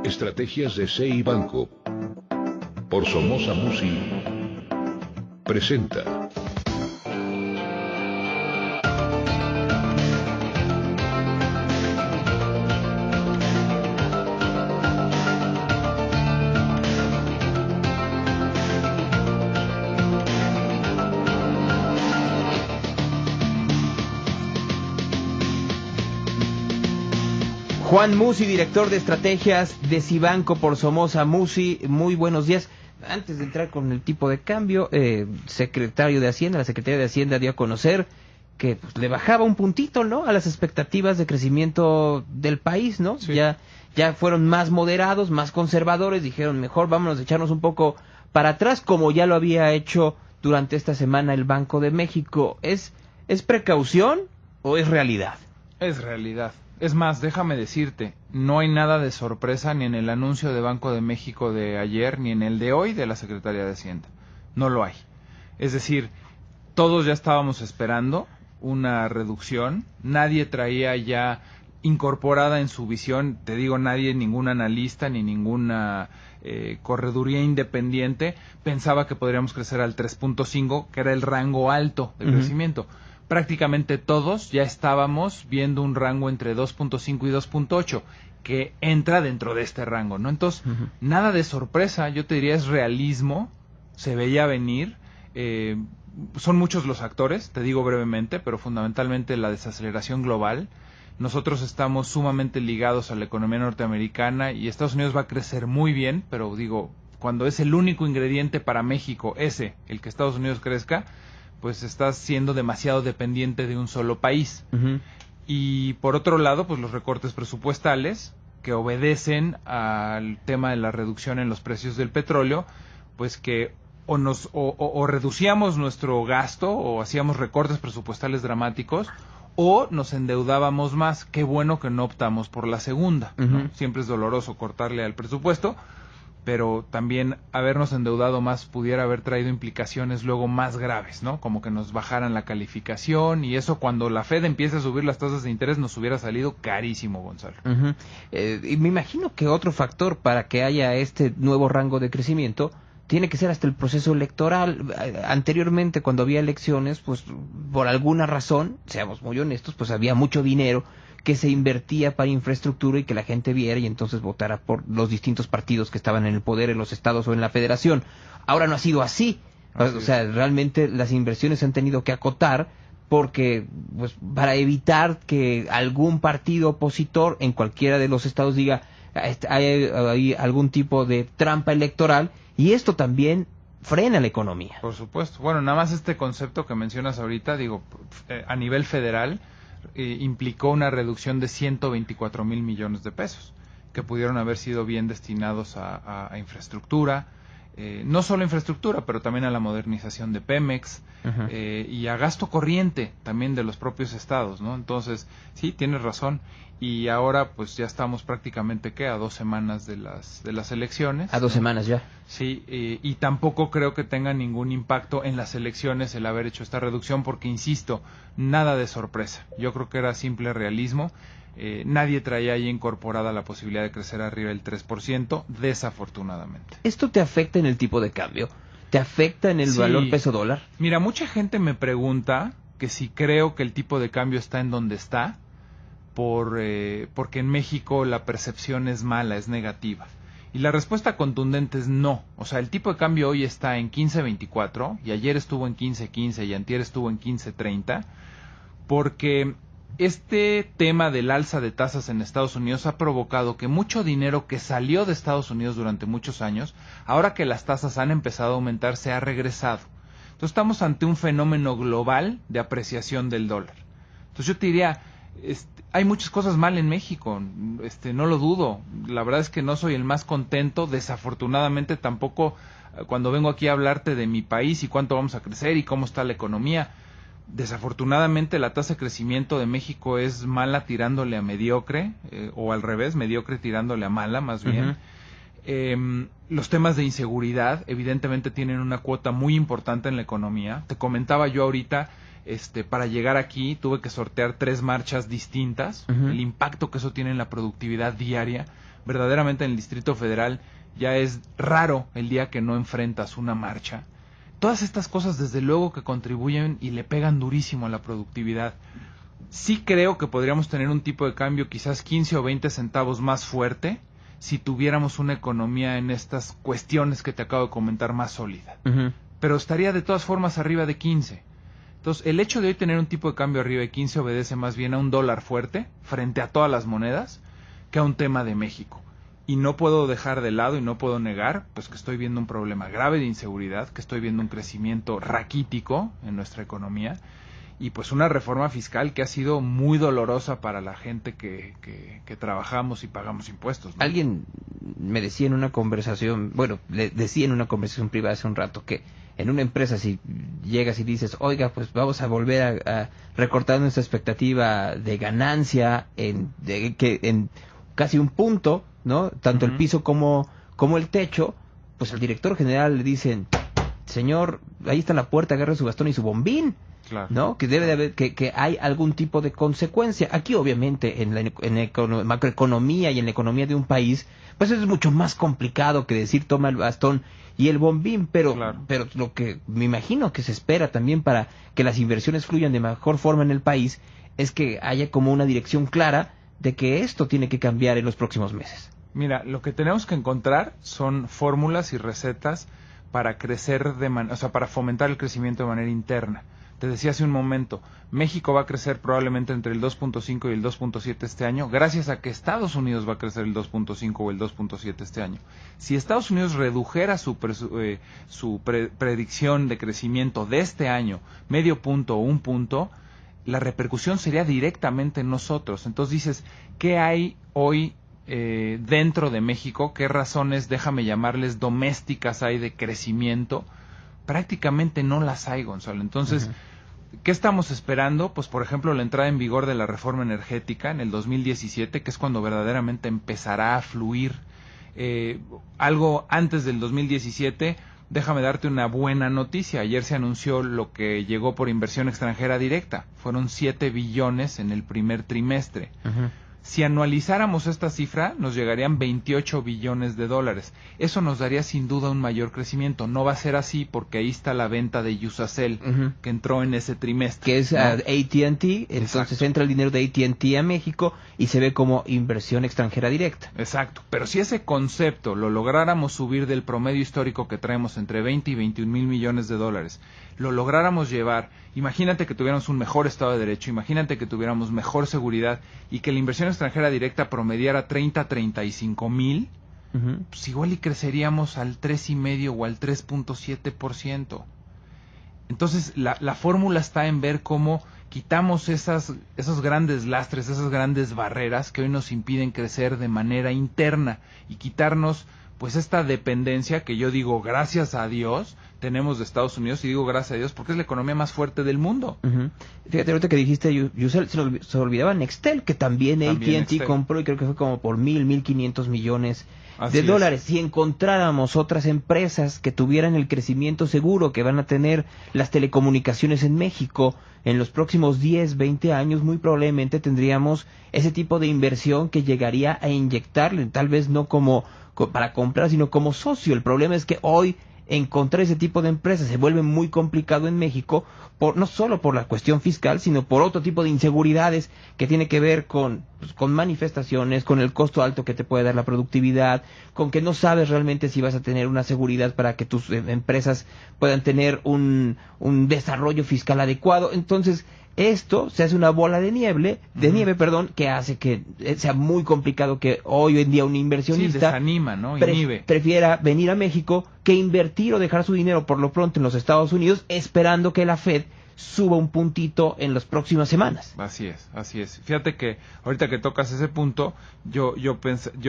Estrategias de CI Banco por Somoza Musi presenta. Juan Musi, director de estrategias de CI Banco por Somoza Musi, muy buenos días. Antes de entrar con el tipo de cambio, secretario de Hacienda, la Secretaría de Hacienda dio a conocer que pues, le bajaba un puntito, ¿no?, a las expectativas de crecimiento del país, ¿no? Sí. Ya fueron más moderados, más conservadores, dijeron mejor vámonos a echarnos un poco para atrás, como ya lo había hecho durante esta semana el Banco de México. ¿Es precaución o es realidad? Es realidad. Es más, déjame decirte, no hay nada de sorpresa ni en el anuncio de Banco de México de ayer, ni en el de hoy de la Secretaría de Hacienda. No lo hay. Es decir, todos ya estábamos esperando una reducción, nadie traía ya incorporada en su visión, te digo nadie, ningún analista ni ninguna correduría independiente pensaba que podríamos crecer al 3.5, que era el rango alto de crecimiento. Prácticamente todos ya estábamos viendo un rango entre 2.5 y 2.8, que entra dentro de este rango, ¿no? Entonces, nada de sorpresa, yo te diría es realismo, se veía venir, son muchos los actores, te digo brevemente, pero fundamentalmente la desaceleración global. Nosotros estamos sumamente ligados a la economía norteamericana y Estados Unidos va a crecer muy bien, pero digo, cuando es el único ingrediente para México, el que Estados Unidos crezca, pues estás siendo demasiado dependiente de un solo país. Y por otro lado, pues los recortes presupuestales que obedecen al tema de la reducción en los precios del petróleo, pues que o reducíamos nuestro gasto o hacíamos recortes presupuestales dramáticos o nos endeudábamos más. Qué bueno que no optamos por la segunda, ¿no? Siempre es doloroso cortarle al presupuesto, pero también habernos endeudado más pudiera haber traído implicaciones luego más graves, ¿no? Como que nos bajaran la calificación y eso cuando la Fed empiece a subir las tasas de interés nos hubiera salido carísimo, Gonzalo. Y me imagino que otro factor para que haya este nuevo rango de crecimiento tiene que ser hasta el proceso electoral. Anteriormente, cuando había elecciones, pues por alguna razón, seamos muy honestos, pues había mucho dinero que se invertía para infraestructura y que la gente viera y entonces votara por los distintos partidos que estaban en el poder en los estados o en la federación. Ahora no ha sido así. O sea, realmente las inversiones se han tenido que acotar porque, pues, para evitar que algún partido opositor en cualquiera de los estados diga hay algún tipo de trampa electoral, y esto también frena la economía. Por supuesto. Bueno, nada más este concepto que mencionas ahorita, digo, a nivel federal, implicó una reducción de 124 mil millones de pesos, que pudieron haber sido bien destinados a infraestructura, no solo infraestructura, pero también a la modernización de Pemex, y a gasto corriente también de los propios estados, ¿no? Entonces, sí, tienes razón, y ahora pues ya estamos prácticamente, a 2 semanas de las elecciones. A 2 semanas ya. Sí, y tampoco creo que tenga ningún impacto en las elecciones el haber hecho esta reducción, porque, insisto, nada de sorpresa. Yo creo que era simple realismo. Nadie traía ahí incorporada la posibilidad de crecer arriba del 3%, desafortunadamente. ¿Esto te afecta en el tipo de cambio? ¿Te afecta en el valor peso dólar? Mira, mucha gente me pregunta que si creo que el tipo de cambio está en donde está, porque en México la percepción es mala, es negativa. Y la respuesta contundente es no. O sea, el tipo de cambio hoy está en 15.24 y ayer estuvo en 15.15 y antier estuvo en 15.30, porque este tema del alza de tasas en Estados Unidos ha provocado que mucho dinero que salió de Estados Unidos durante muchos años, ahora que las tasas han empezado a aumentar, se ha regresado. Entonces estamos ante un fenómeno global de apreciación del dólar. Entonces yo te diría, hay muchas cosas mal en México, no lo dudo. La verdad es que no soy el más contento, desafortunadamente tampoco cuando vengo aquí a hablarte de mi país y cuánto vamos a crecer y cómo está la economía. Desafortunadamente la tasa de crecimiento de México es mala tirándole a mediocre, o al revés, mediocre tirándole a mala más bien. Los temas de inseguridad evidentemente tienen una cuota muy importante en la economía. Te comentaba yo ahorita, para llegar aquí tuve que sortear 3 marchas distintas. El impacto que eso tiene en la productividad diaria verdaderamente en el Distrito Federal ya es raro el día que no enfrentas una marcha. Todas estas cosas desde luego que contribuyen y le pegan durísimo a la productividad. Sí creo que podríamos tener un tipo de cambio quizás 15 o 20 centavos más fuerte si tuviéramos una economía en estas cuestiones que te acabo de comentar más sólida. Uh-huh. Pero estaría de todas formas arriba de 15. Entonces, el hecho de hoy tener un tipo de cambio arriba de 15 obedece más bien a un dólar fuerte frente a todas las monedas que a un tema de México. Y no puedo dejar de lado y no puedo negar pues que estoy viendo un problema grave de inseguridad, que estoy viendo un crecimiento raquítico en nuestra economía y pues una reforma fiscal que ha sido muy dolorosa para la gente que trabajamos y pagamos impuestos, ¿no? Alguien me decía en una conversación, bueno, le decía en una conversación privada hace un rato que en una empresa si llegas y dices, oiga, pues vamos a volver a recortar nuestra expectativa de ganancia en casi un punto, ¿no? Tanto el piso como el techo, pues al director general le dicen, señor, ahí está la puerta, agarre su bastón y su bombín. Claro. ¿No? Que debe de haber, que hay algún tipo de consecuencia. Aquí obviamente en la macroeconomía y en la economía de un país, pues es mucho más complicado que decir toma el bastón y el bombín, pero lo que me imagino que se espera también para que las inversiones fluyan de mejor forma en el país es que haya como una dirección clara de que esto tiene que cambiar en los próximos meses. Mira, lo que tenemos que encontrar son fórmulas y recetas para crecer para fomentar el crecimiento de manera interna. Te decía hace un momento, México va a crecer probablemente entre el 2.5 y el 2.7 este año, gracias a que Estados Unidos va a crecer el 2.5 o el 2.7 este año. Si Estados Unidos redujera su predicción de crecimiento de este año, medio punto o un punto, la repercusión sería directamente en nosotros. Entonces dices, ¿qué hay hoy dentro de México? ¿Qué razones, déjame llamarles, domésticas hay de crecimiento? Prácticamente no las hay, Gonzalo. Entonces, ¿qué estamos esperando? Pues, por ejemplo, la entrada en vigor de la reforma energética en el 2017, que es cuando verdaderamente empezará a fluir. Algo antes del 2017, déjame darte una buena noticia. Ayer se anunció lo que llegó por inversión extranjera directa. Fueron 7 billones en el primer trimestre. Si anualizáramos esta cifra, nos llegarían 28 billones de dólares. Eso nos daría sin duda un mayor crecimiento. No va a ser así porque ahí está la venta de Usacell, que entró en ese trimestre. Que es AT&T, entonces entra el dinero de AT&T a México y se ve como inversión extranjera directa. Exacto, pero si ese concepto lo lográramos subir del promedio histórico que traemos entre 20 y 21 mil millones de dólares, lo lográramos llevar, imagínate que tuviéramos un mejor Estado de Derecho, imagínate que tuviéramos mejor seguridad y que la inversión extranjera directa promediara 30 a 35 mil, pues igual y creceríamos al 3,5 o al 3.7%. Entonces la fórmula está en ver cómo quitamos esos grandes lastres, esas grandes barreras que hoy nos impiden crecer de manera interna y quitarnos pues esta dependencia que yo digo gracias a Dios tenemos de Estados Unidos, y digo gracias a Dios porque es la economía más fuerte del mundo. Fíjate, ahorita que dijiste Usacell, se olvidaba Nextel, que también AT&T compró y creo que fue como por 1.500 millones de dólares. Si encontráramos otras empresas que tuvieran el crecimiento seguro que van a tener las telecomunicaciones en México en los próximos 10, 20 años, muy probablemente tendríamos ese tipo de inversión que llegaría a inyectarle, tal vez no como para comprar, sino como socio. El problema es que hoy encontrar ese tipo de empresas se vuelve muy complicado en México, no solo por la cuestión fiscal, sino por otro tipo de inseguridades que tiene que ver con manifestaciones, con el costo alto que te puede dar la productividad, con que no sabes realmente si vas a tener una seguridad para que tus empresas puedan tener un desarrollo fiscal adecuado. Entonces, esto se hace una bola de nieve, que hace que sea muy complicado que hoy en día un inversionista desanima, ¿no? prefiera venir a México que invertir o dejar su dinero por lo pronto en los Estados Unidos esperando que la Fed suba un puntito en las próximas semanas. Así es. Fíjate que ahorita que tocas ese punto, yo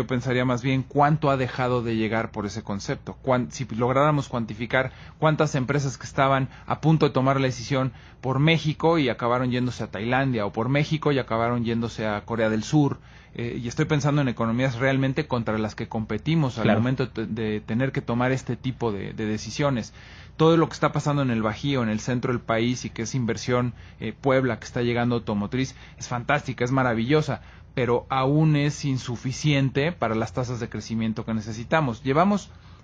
pensaría más bien cuánto ha dejado de llegar por ese concepto. Si lográramos cuantificar cuántas empresas que estaban a punto de tomar la decisión por México y acabaron yéndose a Tailandia, o por México y acabaron yéndose a Corea del Sur. Y estoy pensando en economías realmente contra las que competimos al momento de tener que tomar este tipo de decisiones. Todo lo que está pasando en el Bajío, en el centro del país, y que es inversión Puebla que está llegando automotriz, es fantástica, es maravillosa, pero aún es insuficiente para las tasas de crecimiento que necesitamos.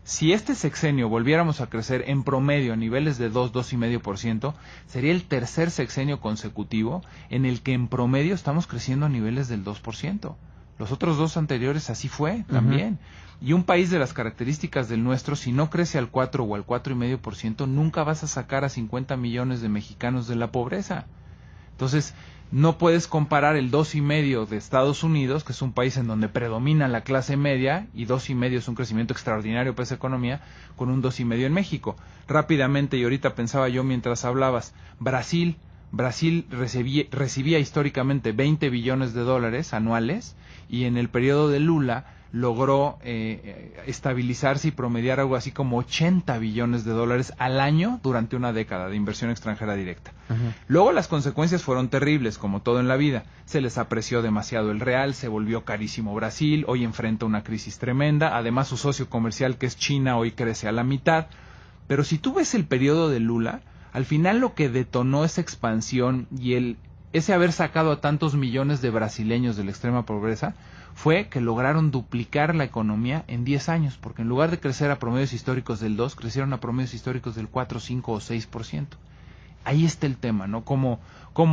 Si este sexenio volviéramos a crecer en promedio a niveles de 2,5%, sería el tercer sexenio consecutivo en el que en promedio estamos creciendo a niveles del 2%. Los otros dos anteriores así fue también. Y un país de las características del nuestro, si no crece al 4 o al 4,5%, nunca vas a sacar a 50 millones de mexicanos de la pobreza. Entonces, no puedes comparar el 2,5% de Estados Unidos, que es un país en donde predomina la clase media, y 2,5% es un crecimiento extraordinario para esa economía, con un 2,5% en México. Rápidamente, y ahorita pensaba yo mientras hablabas, Brasil recibía históricamente 20 billones de dólares anuales, y en el periodo de Lula logró estabilizarse y promediar algo así como 80 billones de dólares al año durante una década de inversión extranjera directa. Luego las consecuencias fueron terribles, como todo en la vida. Se les apreció demasiado el real, se volvió carísimo Brasil, hoy enfrenta una crisis tremenda, además su socio comercial, que es China, hoy crece a la mitad. Pero si tú ves el periodo de Lula, al final lo que detonó esa expansión y ese haber sacado a tantos millones de brasileños de la extrema pobreza fue que lograron duplicar la economía en 10 años, porque en lugar de crecer a promedios históricos del 2, crecieron a promedios históricos del 4, 5 o 6%. Ahí está el tema, ¿no? ¿Cómo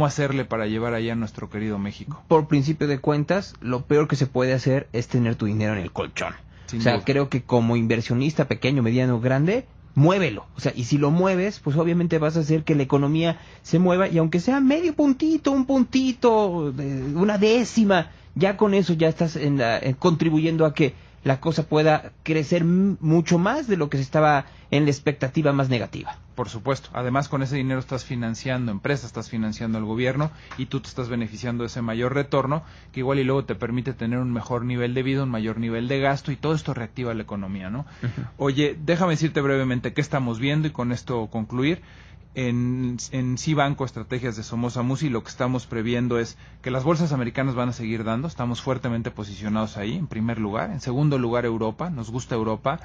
hacerle para llevar allá a nuestro querido México? Por principio de cuentas, lo peor que se puede hacer es tener tu dinero en el colchón. Sin o sea, duda. Creo que como inversionista pequeño, mediano, grande, muévelo. O sea, y si lo mueves, pues obviamente vas a hacer que la economía se mueva, y aunque sea medio puntito, un puntito, una décima, ya con eso ya estás contribuyendo a que la cosa pueda crecer mucho más de lo que se estaba en la expectativa más negativa. Por supuesto. Además, con ese dinero estás financiando empresas, estás financiando al gobierno, y tú te estás beneficiando de ese mayor retorno, que igual y luego te permite tener un mejor nivel de vida, un mayor nivel de gasto, y todo esto reactiva la economía, ¿no? Oye, déjame decirte brevemente qué estamos viendo y con esto concluir. En Cibanco, Estrategias de Somoza Musi, lo que estamos previendo es que las bolsas americanas van a seguir dando. Estamos fuertemente posicionados ahí, en primer lugar. En segundo lugar, Europa. Nos gusta Europa,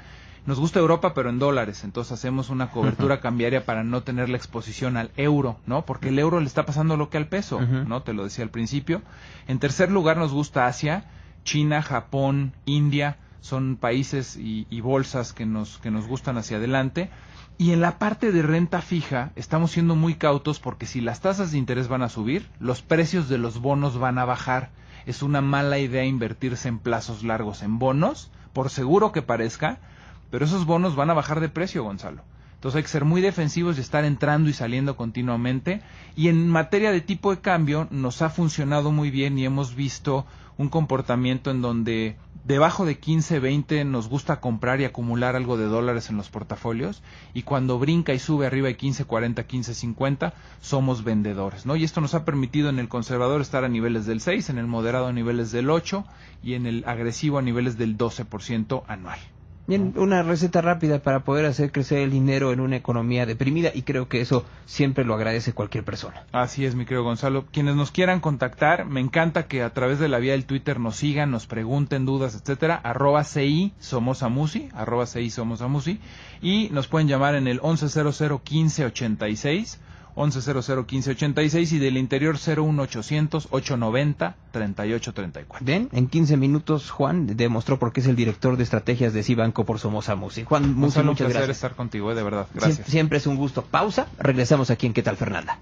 pero en dólares. Entonces hacemos una cobertura cambiaria para no tener la exposición al euro, ¿no? Porque el euro le está pasando lo que al peso, ¿no? Te lo decía al principio. En tercer lugar, nos gusta Asia. China, Japón, India son países y bolsas que nos gustan hacia adelante. Y en la parte de renta fija estamos siendo muy cautos, porque si las tasas de interés van a subir, los precios de los bonos van a bajar. Es una mala idea invertirse en plazos largos en bonos, por seguro que parezca, pero esos bonos van a bajar de precio, Gonzalo. Entonces hay que ser muy defensivos y estar entrando y saliendo continuamente. Y en materia de tipo de cambio nos ha funcionado muy bien, y hemos visto un comportamiento en donde debajo de 15.20 nos gusta comprar y acumular algo de dólares en los portafolios, y cuando brinca y sube arriba de 15.40, 15.50 somos vendedores, ¿no? Y esto nos ha permitido en el conservador estar a niveles del 6, en el moderado a niveles del 8 y en el agresivo a niveles del 12% anual. Bien, una receta rápida para poder hacer crecer el dinero en una economía deprimida, y creo que eso siempre lo agradece cualquier persona. Así es, mi querido Gonzalo. Quienes nos quieran contactar, me encanta que a través de la vía del Twitter nos sigan, nos pregunten dudas, etcétera, @CI Somoza Musi, y nos pueden llamar en el 1100-1586, 1100-1586, y del interior 01800-890-3834. Bien, en 15 minutos Juan demostró por qué es el director de estrategias de Cibanco por Somoza Musi. Juan, Gonzalo, muchas un placer gracias. estar contigo, de verdad. Gracias. Siempre es un gusto. Pausa, regresamos aquí en ¿Qué tal, Fernanda?